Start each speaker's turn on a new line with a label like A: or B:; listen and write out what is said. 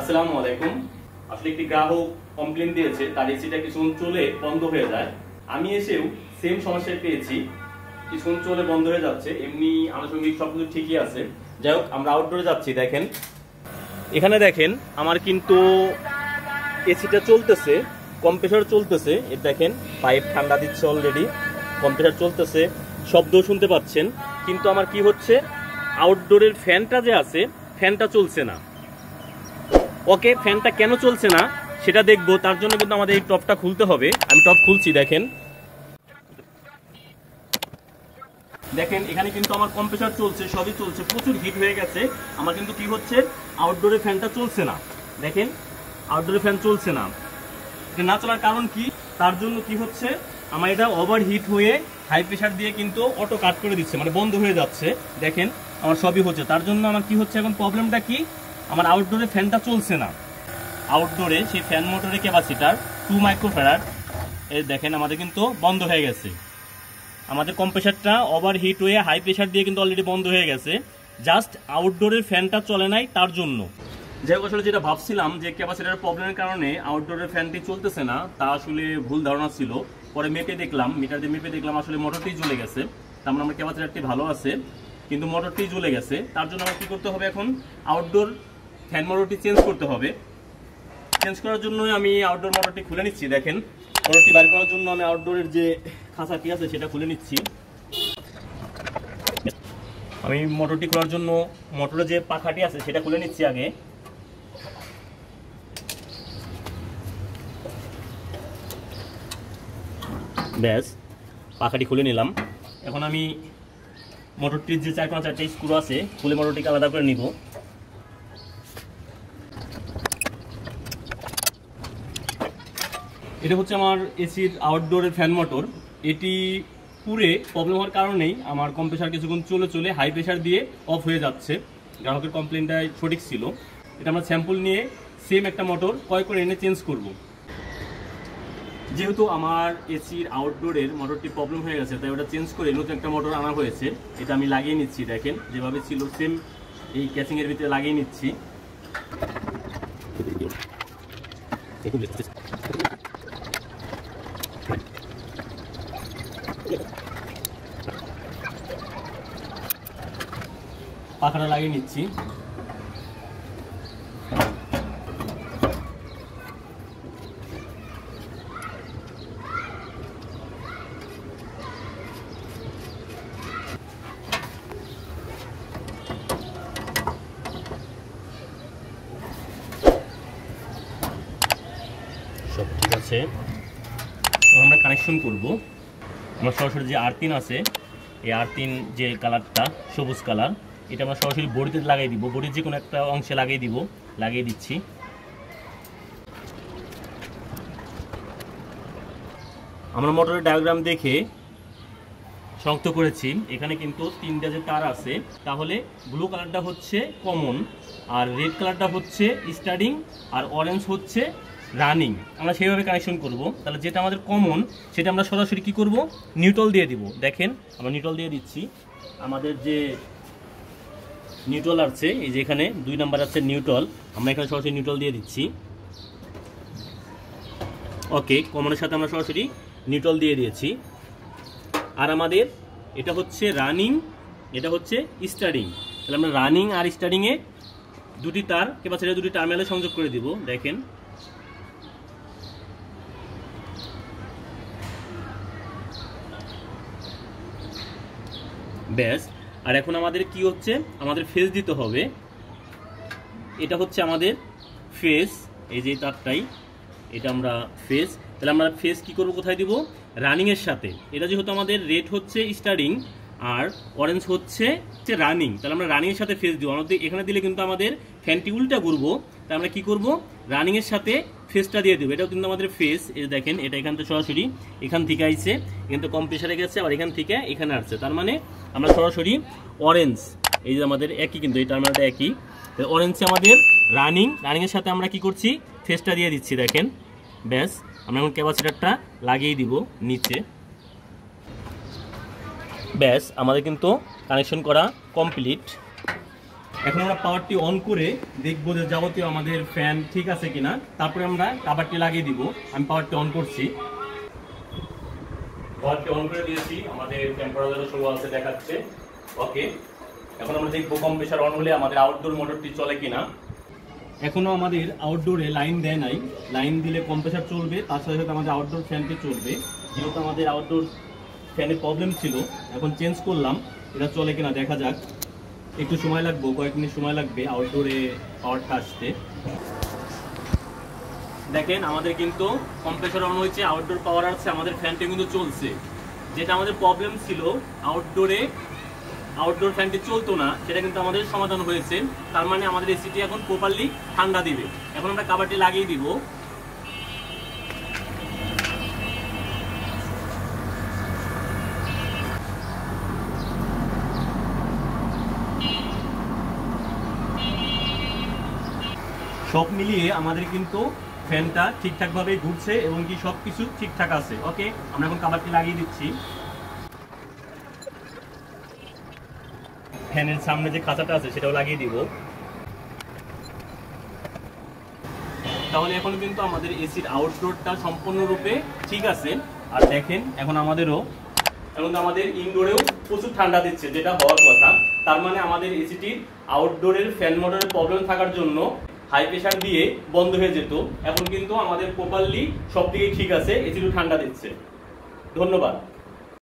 A: আসসালামু আলাইকুম। আসলে একটি গ্রাহক কমপ্লেইন দিয়েছে তার এসিটা কিছুক্ষণ চলে বন্ধ হয়ে যায়। আমি এসেও সেম সমস্যা পেয়েছি, কিছুক্ষণ চলে বন্ধ হয়ে যাচ্ছে। এমনি আনুষঙ্গিক সবকিছু ঠিকই আছে। যাই হোক, আমরা আউটডোরে যাচ্ছি। দেখেন এখানে দেখেন আমার কিন্তু এসিটা চলতেছে, কম্প্রেসর চলতেছে। এর দেখেন পাইপ ঠান্ডা দিচ্ছে অলরেডি, কম্প্রেসর চলতেছে, শব্দ শুনতে পাচ্ছেন। কিন্তু আমার কি হচ্ছে, আউটডোরের ফ্যানটা যে আছে ফ্যানটা চলছে না। ওকে, ফ্যানটা কেন চলছে না সেটা দেখবো। তার জন্য কিন্তু আমাদের এই টপটা খুলতে হবে। আমি টপ খুলছি। দেখেন দেখেন এখানে কিন্তু আমার কম্প্রেসর চলছে, সবই চলছে, প্রচুর হিট হয়ে গেছে। আমার কিন্তু কি হচ্ছে, আউটডোরে ফ্যানটা চলছে না। দেখেন আউটডোরে ফ্যান চলছে না। এটা না চলার কারণ কি, তার জন্য কি হচ্ছে, আমার এটা ওভার হিট হয়ে হাই প্রেশার দিয়ে কিন্তু অটো কাট করে দিচ্ছে, মানে বন্ধ হয়ে যাচ্ছে। দেখেন আমার সবই হচ্ছে। তার জন্য আমার কি হচ্ছে, এখন প্রবলেমটা কি, আমার আউটডোরে ফ্যানটা চলছে না। আউটডোরে সেই ফ্যান মোটরের ক্যাপাসিটার 2 মাইক্রোফ্যারাড, এই দেখেন আমাদের কিন্তু বন্ধ হয়ে গেছে। আমাদের কম্প্রেসারটা ওভার হিট হয়ে হাই প্রেশার দিয়ে কিন্তু অলরেডি বন্ধ হয়ে গেছে। জাস্ট আউটডোরের ফ্যানটা চলে নাই তার জন্য। যাই হোক, আসলে যেটা ভাবছিলাম যে ক্যাপাসিটার প্রবলেমের কারণে আউটডোরের ফ্যানটি চলতেছে না, তা আসলে ভুল ধারণা ছিল। পরে মেপে দেখলাম, মিটার দিয়ে মেপে দেখলাম আসলে মোটরটি জ্বলে গেছে। তার মানে আমার ক্যাপাসিটারটি ভালো আছে, কিন্তু মোটরটি জ্বলে গেছে। তার জন্য আমার কী করতে হবে, এখন আউটডোর ফ্যান মোটরটি চেঞ্জ করতে হবে। চেঞ্জ করার জন্য আমি আউটডোর মোটরটি খুলে নিচ্ছি। দেখেন মোটরটি বাইর করার জন্য আমি আউটডোরের যে খাঁচাটি আছে সেটা খুলে নিচ্ছি। আমি মোটরটি খোলার জন্য মোটরের যে পাখাটি আছে সেটা খুলে নিচ্ছি আগে। ব্যাস, পাখাটি খুলে নিলাম। এখন আমি মোটরটির যে 4-5টা স্ক্রু আছে খুলে মোটরটিকে আলাদা করে নিব। এটা হচ্ছে আমার এসির আউটডোরের ফ্যান মোটর। এটি পুরে প্রবলেম হওয়ার কারণেই আমার কম্প্রেসার কিছুক্ষণ চলে চলে হাই প্রেশার দিয়ে অফ হয়ে যাচ্ছে। গ্রাহকের কমপ্লেনটাই সঠিক ছিল। এটা আমরা স্যাম্পল নিয়ে সেম একটা মোটর ক্রয় করে এনে চেঞ্জ করব। যেহেতু আমার এসির আউটডোরের মোটরটি প্রবলেম হয়ে গেছে, তাই ওটা চেঞ্জ করে নতুন একটা মোটর আনা হয়েছে। এটা আমি লাগিয়ে নিচ্ছি। দেখেন যেভাবে ছিল সেম এই ক্যাচিংয়ের ভিতরে লাগিয়ে নিচ্ছি। পাখাটা লাগিয়ে নিচ্ছি। সব ঠিক আছে। আমরা কানেকশন করব। আমরা সরাসরি যে আর্থিন আছে, এই আর্থিন যে কালারটা সবুজ কালার, এটা আমরা সরাসরি বডিতে লাগিয়ে দিব। বডির যে কোনো একটা অংশে লাগিয়ে দিচ্ছি। আমরা মোটরের ডায়াগ্রাম দেখে শনাক্ত করেছি এখানে কিন্তু 3টা যে তার আছে, তাহলে ব্লু কালারটা হচ্ছে কমন, আর রেড কালারটা হচ্ছে স্টার্টিং, আর অরেঞ্জ হচ্ছে রানিং। আমরা সেইভাবে কানেকশন করব। তাহলে যেটা আমাদের কমন সেটা আমরা সরাসরি কি করব, নিউট্রাল দিয়ে দিব। দেখেন আমরা নিউট্রাল দিয়ে দিচ্ছি। আমাদের যে নিউট্রাল আছে, এই যে এখানে 2 নাম্বার আছে নিউট্রাল, আমরা এখানে সরাসরি নিউট্রাল দিয়ে দিচ্ছি। ওকে, কমনের সাথে আমরা সরাসরি নিউট্রাল দিয়ে দিয়েছি। আর আমাদের এটা হচ্ছে রানিং, এটা হচ্ছে স্টার্টিং। তাহলে আমরা রানিং আর স্টার্টিংয়ে দুটি তার ক্যাপাসিটর দুটি টার্মিনালে সংযোগ করে দিব। দেখেন ব্যাস। আর এখন আমাদের কি হচ্ছে, আমাদের ফেজ দিতে হবে। এটা হচ্ছে আমাদের ফেজ, এই যে তারটাই, এটা আমরা ফেজ। তাহলে আমরা ফেজ কি করব, কোথায় দিব, রানিং এর সাথে। এটা যেহেতু আমাদের রেড হচ্ছে স্টার্টিং আর অরেঞ্জ হচ্ছে রানিং, তাহলে আমরা রানিং এর সাথে ফেজ দিব। আমাদের এখানে দিলে কিন্তু আমাদের ফ্যানটি উল্টা ঘুরবো। তাই আমরা কি করব, রানিং এর সাথে ফেজটা দিয়ে দেবো। এটাও কিন্তু আমাদের ফেজ। এই দেখেন এটা এখান থেকে সরাসরি এখান থেকে আইছে, এখান থেকে কম্প্রেসারে গেছে, আবার এখান থেকে এখানে আসছে। তার মানে আমরা সরাসরি অরেঞ্জ, এই যে আমাদের একই, কিন্তু এই টার্মিনালটা একই। অরেঞ্জে আমাদের রানিং এর সাথে আমরা কি করছি, ফেজটা দিয়ে দিচ্ছি। দেখেন ব্যাস, আমরা এখন ক্যাপাসিটারটা লাগিয়ে দিব নিচে। ব্যাস, আমাদের কিন্তু কানেকশন করা কমপ্লিট। এখন আমরা পাওয়ারটি অন করে দেখবো যে যাবতীয় আমাদের ফ্যান ঠিক আছে কিনা, তারপরে আমরা কাভারটি লাগিয়ে দিব। আমি পাওয়ারটি অন করছি, পাওয়ারটি অন করে দিয়েছি, আমাদের টেম্পারেচার শো আছে দেখাচ্ছে। ওকে, এখন আমরা দেখবো কম্প্রেসার অন হলে আমাদের আউটডোর মোটরটি চলে কিনা। এখনো আমাদের আউটডোরে লাইন দেয় নাই, লাইন দিলে কম্প্রেসার চলবে, তার সাথে সাথে আমাদের আউটডোর ফ্যানটি চলবে। যেহেতু আমাদের আউটডোর ফ্যানের প্রবলেম ছিল, এখন চেঞ্জ করলাম, এটা চলে কিনা দেখা যাক। একটু সময় লাগবে, কয়েক মিনিট সময় লাগবে আউটডোরে পাওয়ারটা আসতে। দেখেন আমাদের কিন্তু কম্প্রেসার অন হয়েছে, আউটডোর পাওয়ার আছে, আমাদের ফ্যানটি কিন্তু চলছে। যেটা আমাদের প্রবলেম ছিল আউটডোর ফ্যানটি চলতো না, সেটা কিন্তু আমাদের সমাধান হয়েছে। তার মানে আমাদের এসিটি এখন প্রপারলি ঠান্ডা দিবে। এখন আমরা কাভারটি লাগিয়ে দিব। সব মিলিয়ে আমাদের কিন্তু ফ্যানটা ঠিকঠাকভাবে ঘুরছে এবং কি সবকিছু ঠিকঠাক আছে। ওকে, আমরা এখন কাভারটি লাগিয়ে দিচ্ছি। ফ্যানের সামনে যে খাঁচাটা আছে সেটাও লাগিয়ে দিব। তাহলে এখন কিন্তু আমাদের এসির আউটডোরটা সম্পূর্ণরূপে ঠিক আছে। আর দেখেন এখন আমাদের ইনডোরেও প্রচুর ঠান্ডা দিচ্ছে, যেটা হওয়ার কথা। তার মানে আমাদের এসিটির আউটডোরের ফ্যান মোটরের প্রবলেম থাকার জন্য হাই প্রেশার দিয়ে বন্ধ হয়ে যেত। এখন কিন্তু আমাদের প্রপারলি সব দিকেই ঠিক আছে, এসিটিও ঠান্ডা দিচ্ছে। ধন্যবাদ।